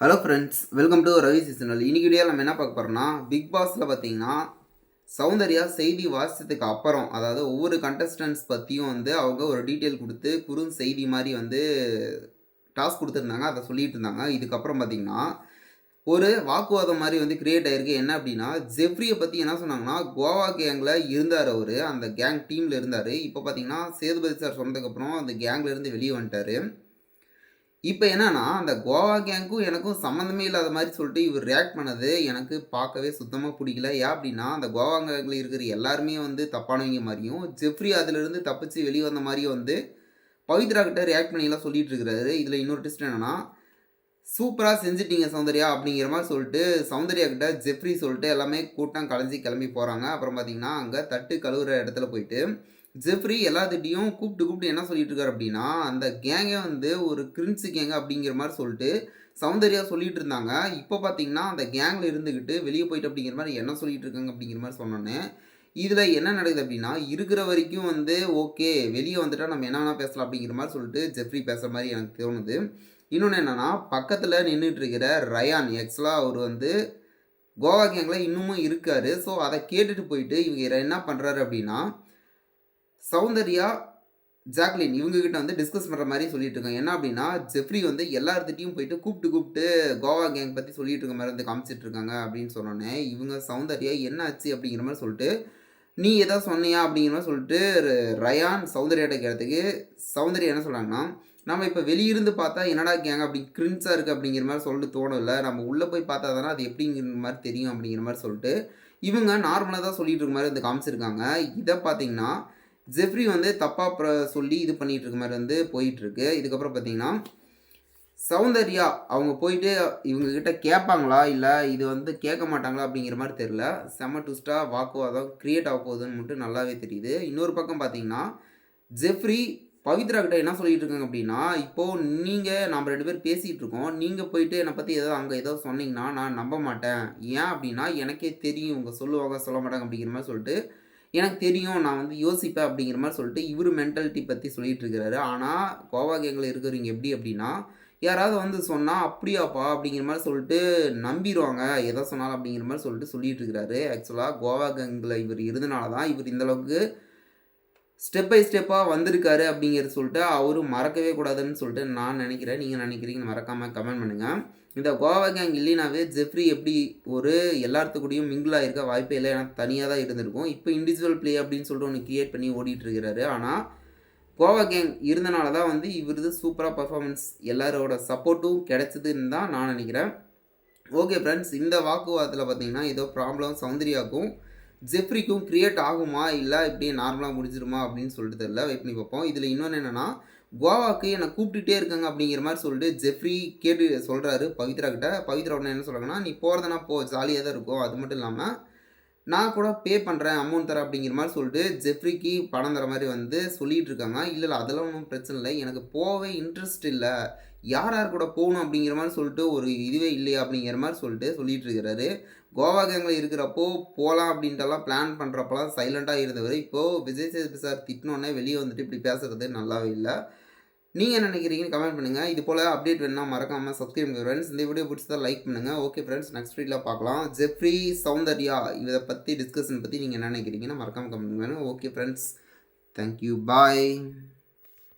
Hello friends, welcome to Ravi seasonal. இன்னைக்கு வீடியோவில் நம்ம என்ன பார்க்க போகிறோம்னா, பிக் பாஸில் பார்த்தீங்கன்னா சௌந்தர்யா செய்தி வாசித்ததுக்கு அப்புறம், அதாவது ஒவ்வொரு கண்டஸ்டன்ஸ் பற்றியும் அவங்க ஒரு டீட்டெயில் கொடுத்து செய்தி மாதிரி டாஸ்க் கொடுத்துருந்தாங்க. அதை சொல்லிட்டு இருந்தாங்க. இதுக்கப்புறம் பார்த்தீங்கன்னா ஒரு வாக்குவாதம் மாதிரி கிரியேட் ஆயிருக்கு. என்ன அப்படின்னா, ஜெஃப்ரியை பற்றி என்ன சொன்னாங்கன்னா, கோவா கேங்கில் இருந்தார். அவர் அந்த கேங் டீமில் இருந்தார். இப்போ பார்த்தீங்கன்னா சேதுபதி சார் சொன்னதுக்கப்புறம் அந்த கேங்லேருந்து வெளியே வந்துட்டார். இப்போ என்னன்னா, அந்த கோவா கேங்க்கும் எனக்கும் சம்மந்தமே இல்லாத மாதிரி சொல்லிட்டு இவர் ரியாக்ட் பண்ணது எனக்கு பார்க்கவே சுத்தமாக பிடிக்கல. ஏன் அப்படின்னா, அந்த கோவா கேங்கில் இருக்கிற எல்லாருமே தப்பானவங்க மாதிரியும், ஜெஃப்ரி அதிலிருந்து தப்பிச்சு வெளியே வந்த மாதிரியும் பவித்ரா கிட்ட ரியாக்ட் பண்ணிலாம் சொல்லிட்டு இருக்கிறாரு. இதில் இன்னொரு ட்விஸ்ட் என்னன்னா, சூப்பராக செஞ்சுட்டீங்க சௌந்தர்யா அப்படிங்கிற மாதிரி சொல்லிட்டு சௌந்தர்யா கிட்ட ஜெஃப்ரி சொல்லிட்டு எல்லாமே கூட்டம் கலைஞ்சி கிளம்பி போகிறாங்க. அப்புறம் பார்த்தீங்கன்னா, அங்கே தட்டு கழுவுற இடத்துல போயிட்டு ஜெஃப்ரி எல்லாத்துட்டையும் கூப்பிட்டு என்ன சொல்லிட்டு இருக்காரு அப்படின்னா, அந்த கேங்கை ஒரு கிரின்ஸு கேங்க அப்படிங்கிற மாதிரி சொல்லிட்டு சௌந்தர்யா சொல்லிட்டு இருந்தாங்க. இப்போ பார்த்தீங்கன்னா அந்த கேங்கில் இருந்துக்கிட்டு வெளியே போயிட்டு அப்படிங்கிற மாதிரி என்ன சொல்லிட்டு இருக்காங்க அப்படிங்கிற மாதிரி சொன்னோன்னே, இதில் என்ன நடக்குது அப்படின்னா, இருக்கிற வரைக்கும் ஓகே, வெளியே வந்துட்டால் நம்ம என்ன வேணால் பேசலாம் அப்படிங்கிற மாதிரி சொல்லிட்டு ஜெஃப்ரி பேசுகிற மாதிரி எனக்கு தோணுது. இன்னொன்று என்னென்னா, பக்கத்தில் நின்றுட்டு இருக்கிற ரயான் ஆக்சுவலாக அவர் கோவா கேங்கில் இன்னமும் இருக்கார். ஸோ அதை கேட்டுட்டு போயிட்டு இவங்க என்ன பண்ணுறாரு அப்படின்னா, சௌந்தர்யா, ஜாக்லின் இவங்ககிட்ட டிஸ்கஸ் பண்ணுற மாதிரி சொல்லிட்டு இருக்காங்க. என்ன அப்படின்னா, ஜெஃப்ரி எல்லார்த்திட்டையும் போயிட்டு கூப்பிட்டு கோவா கேங் பற்றி சொல்லிட்டு இருக்க மாதிரி காமிச்சிட்டு இருக்காங்க அப்படின்னு சொன்னோன்னே, இவங்க சௌந்தர்யா என்ன ஆச்சு அப்படிங்கிற மாதிரி சொல்லிட்டு, நீ எதாவது சொன்னியா அப்படிங்கிற மாதிரி சொல்லிட்டு ரயான் சௌந்தர்யாட்ட கேட்டதுக்கு சௌந்தர்யா என்ன சொல்கிறாங்கன்னா, நம்ம இப்போ வெளியிருந்து பார்த்தா என்னடா கேங் அப்படி கிரின்ஸாக இருக்குது அப்படிங்கிற மாதிரி சொல்லிட்டு தோணல, நம்ம உள்ளே போய் பார்த்தா தானே அது எப்படிங்கிற மாதிரி தெரியும் அப்படிங்கிற மாதிரி சொல்லிட்டு இவங்க நார்மலாக தான் சொல்லிட்டு இருக்க மாதிரி காமிச்சிருக்காங்க. இதை பார்த்தீங்கன்னா ஜெஃப்ரி தப்பாக சொல்லி இது பண்ணிகிட்டு இருக்க மாதிரி போயிட்டுருக்கு. இதுக்கப்புறம் பார்த்தீங்கன்னா சௌந்தர்யா அவங்க போயிட்டு இவங்கக்கிட்ட கேட்பாங்களா, இல்லை இது கேட்க மாட்டாங்களா அப்படிங்கிற மாதிரி தெரில. செம்ம ட்விஸ்ட்டாக வாக்குவாதம் க்ரியேட் ஆக போகுதுன்னு மட்டும் நல்லாவே தெரியுது. இன்னொரு பக்கம் பார்த்தீங்கன்னா ஜெஃப்ரி பவித்ரா கிட்ட என்ன சொல்லிட்டு இருக்காங்க அப்படின்னா, இப்போது நீங்கள் நம்ம 2 பேர் பேசிகிட்டு இருக்கோம், நீங்கள் போயிட்டு என்னை பற்றி அங்கே ஏதோ சொன்னீங்கன்னா நான் நம்ப மாட்டேன். ஏன் அப்படின்னா எனக்கே தெரியும் இவங்க சொல்லுவாங்க சொல்ல மாட்டாங்க அப்படிங்கிற மாதிரி சொல்லிட்டு எனக்கு தெரியும், நான் யோசிப்பேன் அப்படிங்கிற மாதிரி சொல்லிட்டு இவர் மென்டாலிட்டி பற்றி சொல்லிகிட்டு இருக்கிறாரு. ஆனால் கோவா கேங்கில் இருக்கிறவங்க எப்படி அப்படின்னா, யாராவது சொன்னால் அப்படியாப்பா அப்படிங்கிற மாதிரி சொல்லிட்டு நம்பிடுவாங்க, எதை சொன்னாலும் அப்படிங்கிற மாதிரி சொல்லிட்டு சொல்லிட்டு இருக்கிறாரு. ஆக்சுவலாக கோவா கேங்கில் இவர் இருந்தனால தான் இவர் இந்தளவுக்கு ஸ்டெப் பை ஸ்டெப்பாக வந்திருக்காரு அப்படிங்கிறது சொல்லிட்டு அவரும் மறக்கவே கூடாதுன்னு சொல்லிட்டு நான் நினைக்கிறேன். நீங்கள் நினைக்கிறீங்கன்னு மறக்காமல் கமெண்ட் பண்ணுங்கள். இந்த கோவா கேங் இல்லைனாவே ஜெஃப்ரி எப்படி ஒரு எல்லாத்துக்கூடையும் மிங்கிள் ஆகிருக்க வாய்ப்பே இல்லை. ஏன்னா தனியாக தான் இருந்திருக்கும். இப்போ இண்டிவிஜுவல் ப்ளே அப்படின்னு சொல்லிட்டு ஒன்று க்ரியேட் பண்ணி ஓடிட்டுருக்கிறாரு. ஆனால் கோவா கேங் இருந்தனால தான் இவரது சூப்பராக பர்ஃபார்மன்ஸ் எல்லாரோட சப்போர்ட்டும் கிடைச்சதுன்னு தான் நான் நினைக்கிறேன். ஓகே ஃப்ரெண்ட்ஸ், இந்த வாக்குவாதத்தில் பார்த்தீங்கன்னா ஏதோ ப்ராப்ளம் சௌந்தர்யாவுக்கும் ஜெஃப்ரிக்கும் க்ரியேட் ஆகுமா, இல்லை இப்படியே நார்மலாக முடிஞ்சிருமா அப்படின்னு சொல்லிட்டு தெரியல. வெயிட் பண்ணி பார்ப்போம். இதில் இன்னொன்று என்னென்னா, கோவாவுக்கு என்னை கூப்பிட்டுட்டே இருக்காங்க அப்படிங்கிற மாதிரி சொல்லிட்டு ஜெஃப்ரி கேட்டு சொல்கிறாரு பவித்ரா கிட்ட. பவித்ரா உடனே என்ன சொல்கிறாங்கன்னா, நீ போகிறதுனா போ, ஜாலியாக தான் இருக்கும், அது மட்டும் இல்லாமல் நான் கூட பே பண்ணுறேன், அமௌண்ட் தரேன் அப்படிங்கிற மாதிரி சொல்லிட்டு ஜெஃப்ரிக்கு பணம் தர மாதிரி சொல்லிகிட்டு இருக்காங்க. இல்லை அதெல்லாம் ஒன்றும் பிரச்சனை இல்லை, எனக்கு போகவே இன்ட்ரெஸ்ட் இல்லை, யார் யார் கூட போகணும் அப்படிங்கிற மாதிரி சொல்லிட்டு ஒரு இதுவே இல்லையா அப்படிங்கிற மாதிரி சொல்லிட்டு இருக்கிறாரு. கோவா கேங்கில் இருக்கிறப்போ போகலாம் அப்படின்ட்டுலாம் பிளான் பண்ணுறப்பெல்லாம் சைலண்ட்டாக இருந்தவர் இப்போது விஜய் சேதுபதி சார் திட்டினோடனே வெளியே இப்படி பேசுகிறது நல்லாவே இல்லை. நீங்கள் என்ன நினைக்கிறீங்கன்னு கமெண்ட் பண்ணுங்கள். இது போல் அப்டேட் வேணுன்னா மறக்காமல் சப்ஸ்கிரைப் பண்ணுங்கள் ஃப்ரெண்ட்ஸ். இந்த வீடியோ பிடிச்சதா லைக் பண்ணுங்கள். ஓகே ஃப்ரெண்ட்ஸ், நெக்ஸ்ட் வீடியோவில் பார்க்கலாம். ஜெஃப்ரி சௌந்தர்யா இதை பற்றி டிஸ்கஷன் பற்றி நீங்கள் என்ன நினைக்கிறீங்கன்னா மறக்காமல் கமெண்ட் பண்ணுங்கள். ஓகே ஃப்ரெண்ட்ஸ், தேங்க்யூ, பாய்.